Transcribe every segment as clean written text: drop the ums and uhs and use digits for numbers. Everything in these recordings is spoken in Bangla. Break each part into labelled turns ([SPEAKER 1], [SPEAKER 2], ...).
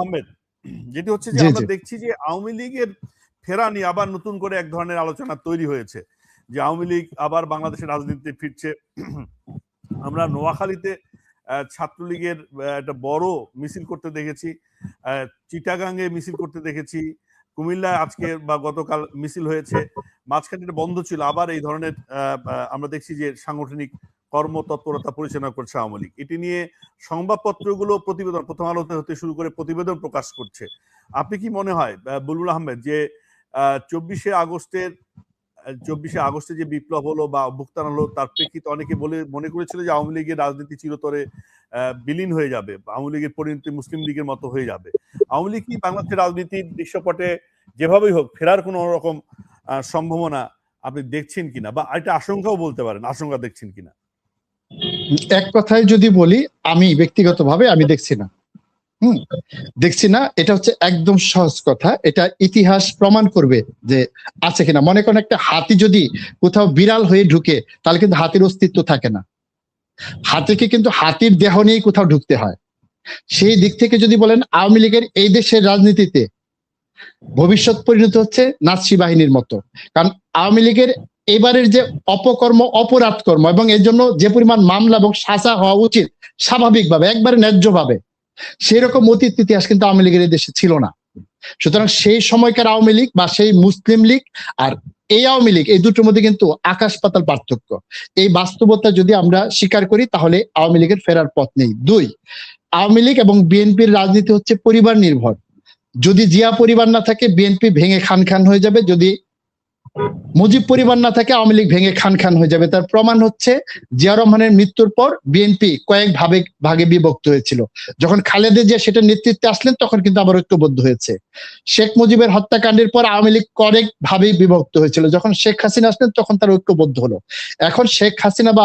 [SPEAKER 1] আহমেদ, যেটি হচ্ছে যে
[SPEAKER 2] জি
[SPEAKER 1] আমরা
[SPEAKER 2] জি
[SPEAKER 1] দেখছি যে আওয়ামী লীগের ফেরা নিয়ে আবার নতুন করে এক ধরনের আলোচনা তৈরি হয়েছে যে আওয়ামী লীগ আবার বাংলাদেশের রাজনীতিতে ফিরছে। আমরা নোয়াখালীতে ছাত্রলীগের একটা বড় মিছিল করতে দেখেছি, চিটাগাঙ্গে মিছিল করতে দেখেছি, কুমিল্লায় আজকে বা গতকাল মিছিল হয়েছে, মাঝখানে এটা বন্ধ ছিল। আবার এই ধরনের আমরা দেখছি যে সাংগঠনিক কর্মতৎপরতা পরিচালনা করছে আওয়ামী লীগ। এটি নিয়ে সংবাদপত্রগুলো প্রতিবেদন, প্রথম আলোতে হতে শুরু করে প্রতিবেদন প্রকাশ করছে। আপনি কি মনে হয় বুলবুল আহমেদ যে 24শে আগস্টে যে বিপ্লব হলো বা অভ্যুত্থান হলো তার প্রেক্ষিতে অনেকে মনে করেছিল যে আওয়ামী লীগের রাজনীতি চিরতরে বিলীন হয়ে যাবে, আওয়ামী লীগের পরিণতি মুসলিম লীগের মতো হয়ে যাবে। আওয়ামী লীগ কি বাংলাদেশের রাজনীতির দৃশ্যপটে যেভাবেই হোক ফেরার কোন রকম সম্ভাবনা আপনি দেখছেন কিনা, বা এটা আশঙ্কাও বলতে পারেন, আশঙ্কা দেখছেন কিনা?
[SPEAKER 2] এক কথায় যদি বলি, আমি ব্যক্তিগতভাবে আমি দেখছি না। দেখছি না, এটা হচ্ছে একদম সহজ কথা। এটা ইতিহাস প্রমাণ করবে যে আছে কিনা। মনে করেন একটা হাতি যদি কোথাও বিড়াল হয়ে ঢুকে, তাহলে কিন্তু হাতির অস্তিত্ব থাকে না। হাতিকে কিন্তু হাতির দেহ নিয়ে কোথাও ঢুকতে হয়। সেই দিক থেকে যদি বলেন, আওয়ামী লীগের এই দেশের রাজনীতিতে ভবিষ্যৎ পরিণত হচ্ছে নাৎসি বাহিনীর মতো। কারণ আওয়ামী লীগের এবারের যে অপকর্ম, অপরাধ কর্ম, এবং এর জন্য যে পরিমাণ মামলা এবং সাজা হওয়া উচিত স্বাভাবিকভাবে, একবারে ন্যায্যভাবে, সেই রকম অতীত ইতিহাস কিন্তু আওয়ামী লীগের এই দেশে ছিল না। সুতরাং সেই সময়কার আওয়ামী লীগ বা সেই মুসলিম লীগ আর এই আওয়ামী লীগ, এই দুটোর মধ্যে কিন্তু আকাশ পাতাল পার্থক্য। এই বাস্তবতা যদি আমরা স্বীকার করি, তাহলে আওয়ামী লীগের ফেরার পথ নেই। দুই, আওয়ামী লীগ এবং বিএনপির রাজনীতি হচ্ছে পরিবার নির্ভর। যদি জিয়া পরিবার না থাকে, বিএনপি ভেঙে খান খান হয়ে যাবে। যদি মুজিব পরিবার না থাকে, আওয়ামী লীগ ভেঙে খান খান হয়ে যাবে। তার প্রমাণ হচ্ছে জিয়া রহমানের মৃত্যুর পর বিএনপি কয়েক ভাগে বিভক্ত হয়েছিল। যখন খালেদা জিয়া সেটা নেতৃত্বে আসলেন, তখন কিন্তু আবার ঐক্যবদ্ধ হয়েছে। শেখ মুজিবের হত্যাকাণ্ডের পর আওয়ামী লীগ কয়েক ভাবে বিভক্ত হয়েছিল। যখন শেখ হাসিনা আসলেন, তখন তার ঐক্যবদ্ধ হলো। এখন শেখ হাসিনা বা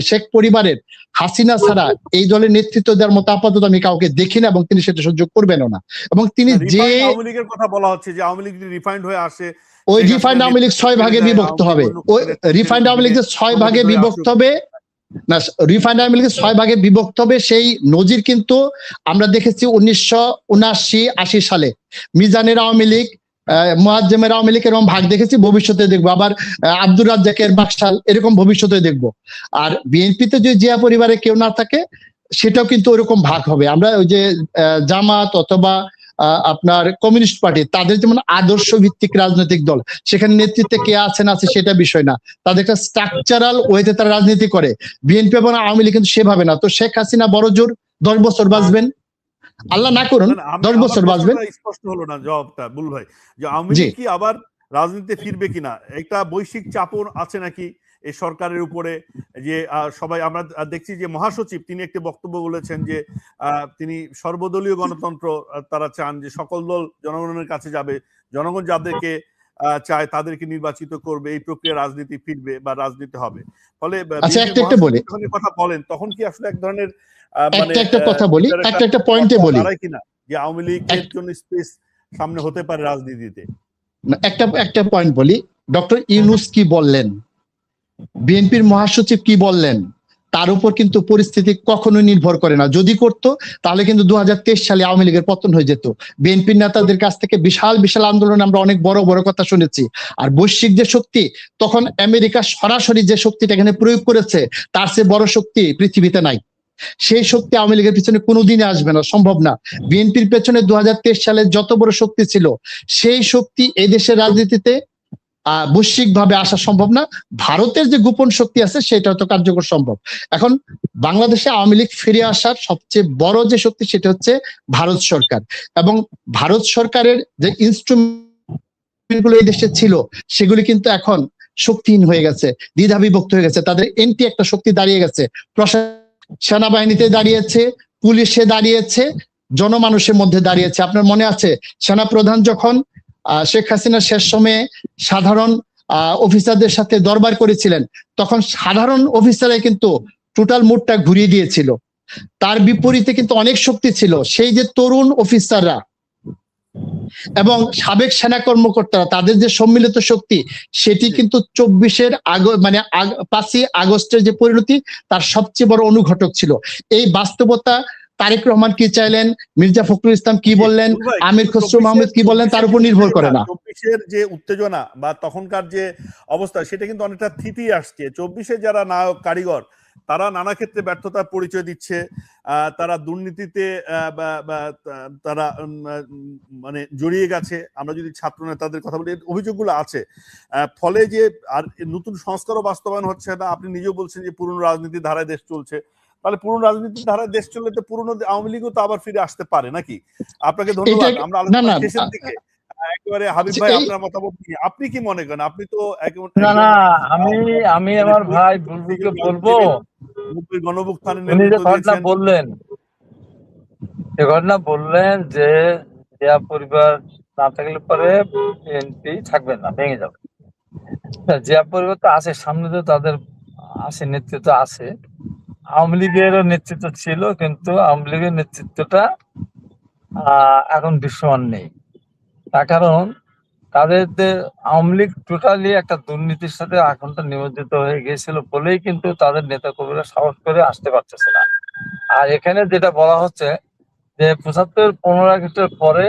[SPEAKER 2] শেখ পরিবারের হাসিনা ছাড়া এই দলের নেতৃত্ব দেওয়ার মতো আপাতত আমি কাউকে দেখি না, এবং তিনি সেটা সহ্য করবেনও না। এবং তিনি যে
[SPEAKER 1] আওয়ামী লীগের কথা বলা হচ্ছে যে আওয়ামী লীগ রিফাইন্ড হয়ে আসে,
[SPEAKER 2] ওই রিফাইন্ড আওয়ামী লীগ 6 ভাগে বিভক্ত হবে। ওই রিফাইন্ড আওয়ামী লীগ 6 ভাগে বিভক্ত হবে না, রিফাইন্ড আওয়ামী লীগ 6 ভাগে বিভক্ত হবে। সেই নজির কিন্তু আমরা দেখেছি 1979-80 সালে মিজানের আওয়ামী লীগ, মুয়াজ্জেমের আওয়ামী লীগ এরকম ভাগ দেখেছি, ভবিষ্যতে দেখবো। আবার আব্দুর রাজ্জাকের বাকশাল, এরকম ভবিষ্যতে দেখবো। আর বিএনপিতে যদি জিয়া পরিবারে কেউ না থাকে, সেটাও কিন্তু ওরকম ভাগ হবে। আমরা ওই যে জামাত অথবা আপনার কমিউনিস্ট পার্টি, তাদের যেমন আদর্শ ভিত্তিক রাজনৈতিক দল, সেখানে নেতৃত্বে কে আছেন আছে সেটা বিষয় না, তাদের একটা স্ট্রাকচারাল ওয়েতে তারা রাজনীতি করে। বিএনপি এবং আওয়ামী লীগ কিন্তু সেভাবে না। তো শেখ হাসিনা বড় জোর 10 বছর বাঁচবেন, আল্লাহ না করুন 10 বছর বাঁচবেন।
[SPEAKER 1] স্পষ্ট হলো না জবাবটা বুল ভাই, যে আওয়ামী লীগ কি আবার রাজনীতিতে ফিরবে কিনা। একটা বৈশ্বিক চাপও আছে নাকি এই সরকারের উপরে, যে সবাই আমরা দেখছি যে মহাসচিব তিনি একটি বক্তব্য বলেছেন যে তিনি সর্বদলীয় গণতন্ত্র তারা চান, যে সকল দল জনগণের কাছে যাবে, জনগণ যাদেরকে চায় তাদেরকে নির্বাচিত করবে, এই প্রক্রিয়া রাজনীতি ফিরবে বা রাজনীতি হবে। ফলে কথা বলেন, তখন কি আসলে এক ধরনের
[SPEAKER 2] একটা কথা বলি, একটা পয়েন্টে বলি
[SPEAKER 1] কিনা যে আওয়ামী লীগের জন্য স্পেস সামনে হতে পারে রাজনীতিতে?
[SPEAKER 2] একটা পয়েন্ট বলি। ডক্টর ইউনূস কি বললেন, বিএনপির মহাসচিব কি বললেন, তার উপর কিন্তু পরিস্থিতি কখনোই নির্ভর করে না। যদি করতো, তাহলে কিন্তু 2023 সালে আওয়ামী লীগের পতন হয়ে যেত। বিএনপির নেতাদের কাছ থেকে বিশাল বিশাল আন্দোলন আমরা অনেক বড় বড় কথা শুনেছি। আর বৈশ্বিক যে শক্তি, তখন আমেরিকা সরাসরি যে শক্তিটা এখানে প্রয়োগ করেছে, তার চেয়ে বড় শক্তি পৃথিবীতে নাই। সেই শক্তি আওয়ামী লীগের পিছনে কোনোদিনই আসবে না, সম্ভব না। বিএনপির পেছনে 2023 সালে যত বড় শক্তি ছিল, সেই শক্তি এই দেশের রাজনীতিতে বৈশ্বিক ভাবে আসা সম্ভব না। ভারতের যে গোপন শক্তি আছে, সেটা হয়তো কার্যকর সম্ভব। এখন বাংলাদেশে আওয়ামী লীগ ফিরে আসার সবচেয়ে বড় যে শক্তি, সেটা হচ্ছে ভারত সরকার। এবং ভারত সরকারের যে ইনস্ট্রুমেন্ট গুলো এই দেশে ছিল, সেগুলি কিন্তু এখন শক্তিহীন হয়ে গেছে, দ্বিধা বিভক্ত হয়ে গেছে। তাদের এন্টি একটা শক্তি দাঁড়িয়ে গেছে, সেনাবাহিনীতে দাঁড়িয়েছে, পুলিশে দাঁড়িয়েছে, জনমানুষের মধ্যে দাঁড়িয়েছে। আপনার মনে আছে, সেনা প্রধান যখন শেখ হাসিনা শেষ সময়ে সাধারণ অফিসারদের সাথে দরবার করেছিলেন, তখন সাধারণ অফিসাররা কিন্তু টোটাল মুডটা ঘুরিয়ে দিয়েছিল। তার বিপরীতে কিন্তু অনেক শক্তি ছিল, সেই যে তরুণ অফিসাররা এবং সাবেক সেনা কর্মকর্তারা, তাদের যে সম্মিলিত শক্তি, সেটি কিন্তু 5ই আগস্টের যে পরিণতি, তার সবচেয়ে বড় অনুঘটক ছিল। এই বাস্তবতা তারেক রহমান কি চাইলেন, মির্জা ফখরুল ইসলাম কি বললেন, আমির খসরু মাহমুদ কি বললেন, তার উপর নির্ভর করে না।
[SPEAKER 1] 24-এর যে উত্তেজনা বা তখনকার যে অবস্থা, সেটা কিন্তু অনেকটা থিতিয়ে আসছে। 24-এ যারা নায়ক কারিগর, তারা নানা ক্ষেত্রে ব্যর্থতার পরিচয় দিচ্ছে। তারা দুর্নীতিতে তারা মানে জড়িয়ে গেছে। আমরা যদি ছাত্র নেতাদের কথা বলি, অভিযোগগুলো আছে। ফলে যে আর নতুন সংস্কারও বাস্তবায়ন হচ্ছে না। আপনি নিজেও বলছেন যে পুরনো রাজনীতির ধারায় দেশ চলছে। তাহলে পুরনো রাজনীতির ধারায় দেশ চললে তো পুরনো আওয়ামী লীগও তো আবার ফিরে আসতে পারে নাকি? আপনাকে ধন্যবাদ। আমরা আলোচনার শেষের দিকে একেবারে হাবিব ভাই, আপনার মতামত কি? আপনি কি মনে করেন? আপনি তো
[SPEAKER 3] না, আমি আমার ভাই বুলবুলকে বলবো,
[SPEAKER 1] গণঅভ্যুত্থানের
[SPEAKER 3] উনি যে
[SPEAKER 1] নেতৃত্ব
[SPEAKER 3] ঘটনা
[SPEAKER 1] দিয়েছেন,
[SPEAKER 3] বললেন, যে ঘটনা বললেন যে জিয়া পরিবার না থাকলে পরে বিএনপি থাকবে না, ভেঙে যাবে। জিয়া পরিবার তো আছে, সামনে তো তাদের আছে, নেতৃত্ব আছে। আওয়ামী লীগেরও নেতৃত্ব ছিল, কিন্তু আওয়ামী লীগের নেতৃত্বটা এখন দৃশ্যমান নেই। তার কারণ তাদের আওয়ামী লীগ টোটালি একটা দুর্নীতির সাথে এখনটা নিমজ্জিত হয়ে গিয়েছিল বলেই কিন্তু তাদের নেতা কর্মীরা সাহস করে আসতে পারতেছে না। আর এখানে যেটা বলা হচ্ছে যে ৭৫-১৫ আগস্টের পরে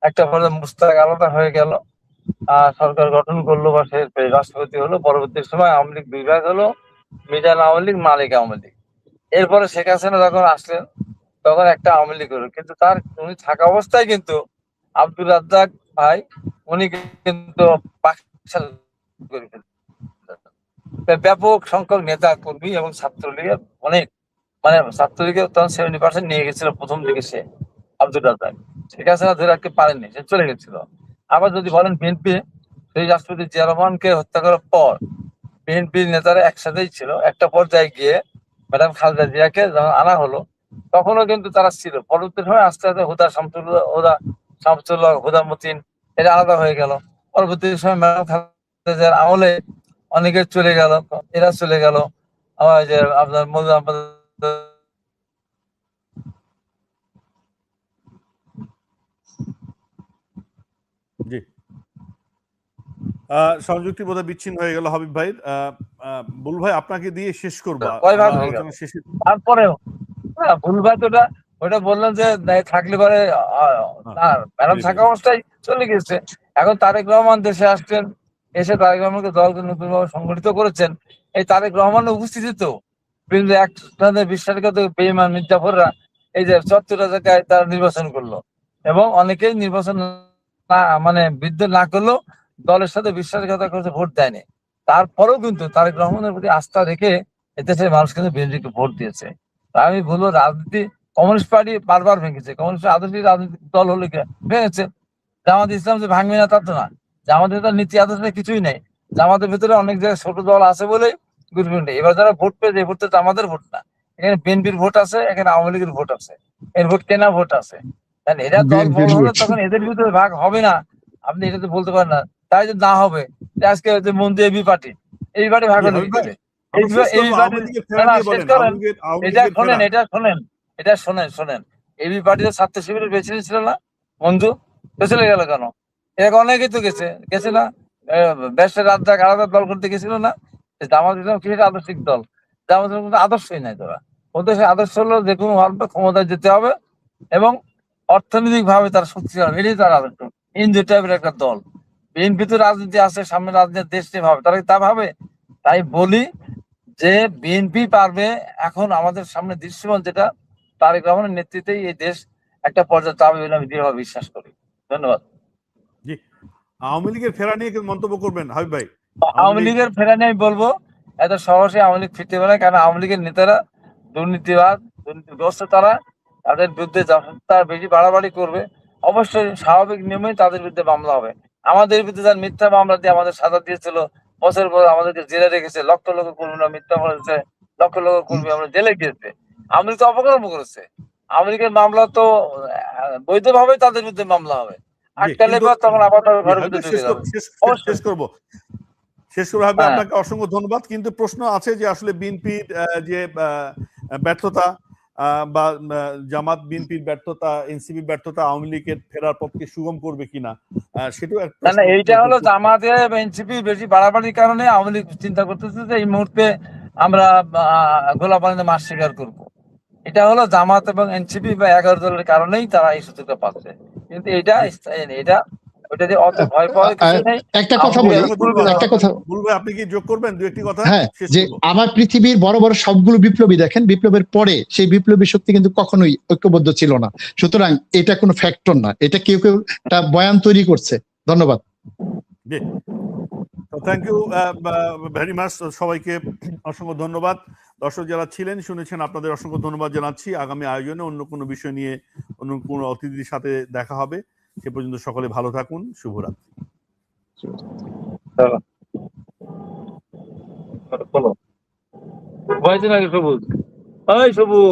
[SPEAKER 3] একটা পর্যায়ে মুস্তাক আলাদা হয়ে গেল, সরকার গঠন করলো বা সে রাষ্ট্রপতি হলো, পরবর্তী সময় আওয়ামী লীগ দুই ভাগ হলো, মিজান আওয়ামী লীগ, মালিক আওয়ামী লীগ। এরপরে শেখ হাসিনা যখন আসলেন তখন একটা আওয়ামী লীগ হলো, কিন্তু উনি থাকা অবস্থায় কিন্তু আব্দুর রাজ্জাক ভাই উনি কিন্তু বাকশাল করে ফেললেন। ব্যাপক সংখ্যক নেতা কর্মী এবং ছাত্রলীগের অনেক, মানে ছাত্রলীগের তখন 70% নিয়ে গেছিল প্রথম দিকে সে আব্দুর রাজ্জাক। শেখ হাসিনা ধরে রাখতে পারেননি, সে চলে গেছিল। আবার যদি বলেন বিএনপি, সেই রাষ্ট্রপতি জিয়া রহমানকে হত্যা করার পর বিএনপির নেতারা একসাথেই ছিল। একটা পর্যায়ে গিয়ে ম্যাডাম খালেদা জিয়াকে যখন আনা হলো, তখনও কিন্তু তারা ছিল। পরবর্তী সময় আস্তে আস্তে হুদা মতিন এটা আলাদা হয়ে গেল। পরবর্তী সময় ম্যাডাম খালেদা জিয়ার আমলে অনেকে চলে গেল, এরা চলে গেল। আমার যে আপনার
[SPEAKER 1] জি, সংযুক্তি বোধহয় বিচ্ছিন্ন হয়ে গেল হাবিব ভাই। বুল ভাই, আপনাকে দিয়ে শেষ করবো
[SPEAKER 3] কয় ভাগ হয়ে গেল
[SPEAKER 1] আলোচনা শেষে।
[SPEAKER 3] তারপরেও ভুলভাল তো ওটা বললাম যে থাকলে পরে ম্যাডাম থাকা অবস্থায় চলে গেছে। এখন তারেক রহমান দেশে আসছেন, এসে তারেক রহমানকে দলকে নতুনভাবে সংগঠিত করেছেন। এই তারেক রহমানের উপস্থিতি তো কিন্তু একটা বিশ্বাসঘাত বেঈমান মির্জাফররা এই যে ৭৪ জায়গায় তারা নির্বাচন করলো, এবং অনেকেই নির্বাচন মানে বিদ্রোহ না করলেও দলের সাথে বিশ্বাসঘাতকতা করে ভোট দেয়নি। তারপরেও কিন্তু তারেক রহমানের প্রতি আস্থা রেখে এদেশের মানুষ কিন্তু বিএনপিকে ভোট দিয়েছে। আমি বলবো, রাজনীতি কমিউনিস্ট পার্টি বারবার ভেঙেছে, কমিউনিস্ট আদর্শিক রাজনৈতিক দল হলে ভেঙেছে। জামাত ইসলাম যে ভাঙবে না তা তো না, জামাতের তো নীতি আদর্শ কিছুই নেই। জামাতের ভিতরে অনেক জায়গায় ছোট দল আছে বলেই গুরুত্ব নেই। এবার যারা ভোট পেয়েছে, ভোট তো আমাদের ভোট না, এখানে বিএনপির ভোট আছে, এখানে আওয়ামী লীগের ভোট আছে, এর ভোট কেনা ভোট আছে। এরা দল বড় হলে তখন এদের ভিতরে ভাগ হবে না, আপনি এটা তো বলতে পারেন না। তাই যদি না হবে, আজকে মন্ত্রী এবি পার্টি, এই পার্টি ভাগ হলে কি করে? এটা শোনেন, এবি পার্টিতে ছাত্র শিবিরের বেছে ছিল না বন্ধু, চলে গেল কেন? এরকম অনেকেই তো গেছে না, দেশের রাজ্জাক আলাদা দল করতে গেছিল না। জামাত ইসলাম কি আদর্শিক দল? জামাত ইসলাম কিন্তু আদর্শই নাই। ওদের সেই আদর্শ হলো যে কোনো ভাবে ক্ষমতায় যেতে হবে এবং অর্থনৈতিক ভাবে তারা শক্তিশালী হবে, এটাই তার আদর্শ। ইন্ডিয়া টাইপের একটা দল। বিএনপি তো রাজনীতি আছে, সামনে রাজনীতি দেশ নিয়ে ভাবে, তারা তা ভাবে। তাই বলি যে বিএনপি পারবে। এখন আমাদের সামনে দৃশ্যমান যেটা, তারেক রহমানের নেতৃত্বেই এই দেশ একটা পর্যায়ে যাবে বলে আমি দৃঢ়ভাবে বিশ্বাস করি। ধন্যবাদ।
[SPEAKER 1] জি, আওয়ামী লীগের ফেরা নিয়ে মন্তব্য করবেন হাবিব ভাই?
[SPEAKER 3] আওয়ামী লীগের ফেরা নিয়ে আমি বলবো, এত সহজে আওয়ামী লীগ ফিরতে পারে, কারণ আওয়ামী লীগের নেতারা দুর্নীতিবাদ, দুর্নীতিগ্রস্ত। তাদের বিরুদ্ধে তারা বেশি বাড়াবাড়ি করবে, অবশ্যই স্বাভাবিক নিয়মে তাদের বিরুদ্ধে মামলা হবে। আমাদের বিরুদ্ধে যার মিথ্যা মামলা দিয়ে আমাদের সাজা দিয়েছিল, বছর পর আমাদেরকে জেলে রেখেছে, লক্ষ লক্ষ কর্মীরা মিথ্যা বলেছে, লক্ষ লক্ষ কর্মী আমরা জেলে গিয়েছে। আওয়ামী লীগ তো অপকর্ম করেছে। আওয়ামী লীগের মামলা তো বৈধভাবে তাদের বিরুদ্ধে মামলা হবে, আটকালে পর তখন আবার ঘরের ভিতরে ঢুকে যাবে।
[SPEAKER 1] শেষ করবো হবে। আপনাকে অসংখ্য ধন্যবাদ। কিন্তু প্রশ্ন আছে যে আসলে বিএনপির যে ব্যর্থতা বা জামাত বিএনপির ব্যর্থতা, এনসিপি ব্যর্থতা আওয়ামী লীগের ফেরার পথকে সুগম করবে কিনা, সেটাও
[SPEAKER 3] না, এইটা হলো জামাতে এনসিপি বেশি বাড়াবাড়ির কারণে আওয়ামী লীগ চিন্তা করতেছে যে এই মুহূর্তে আমরা গোলাপানিতে মাছ শিকার করবো। এটা হলো জামাত এবং এনসিপি বা 11 দলের কারণেই তারা এই সুযোগটা পাচ্ছে, কিন্তু এটা স্থায়ী নেই। এটা ওইটা দিয়ে অত ভয় পাওয়ার কিছু নেই।
[SPEAKER 2] একটা কথা
[SPEAKER 3] আওয়ামী লীগ
[SPEAKER 2] বলি,
[SPEAKER 3] এখন পূর্বে
[SPEAKER 2] একটা কথা,
[SPEAKER 1] বলবে আপনি কি যোগ করবেন দু একটি কথা?
[SPEAKER 2] হ্যাঁ,
[SPEAKER 1] শেষ
[SPEAKER 2] যে
[SPEAKER 1] করবো।
[SPEAKER 2] আমার পৃথিবীর বড় বড় সবগুলো বিপ্লবী দেখেন, বিপ্লবের পরে সেই বিপ্লবী শক্তি কিন্তু কখনোই ঐক্যবদ্ধ ছিল না। সুতরাং এটা কোনো ফ্যাক্টর না, এটা কেউ কেউ একটা বয়ান তৈরি করছে। ধন্যবাদ।
[SPEAKER 1] জি, থ্যাংক ইউ ভেরি মাচ সবাইকে, অসংখ্য ধন্যবাদ। দর্শক যারা ছিলেন শুনেছেন, আপনাদের অসংখ্য ধন্যবাদ জানাচ্ছি। আগামী আয়োজনে অন্য কোনো বিষয় নিয়ে অন্য কোনো অতিথির সাথে দেখা হবে। সে পর্যন্ত সকলে ভালো থাকুন। শুভরাত্রি।
[SPEAKER 3] বলো, ভয় নাকি সবুজ? ওই সবুজ।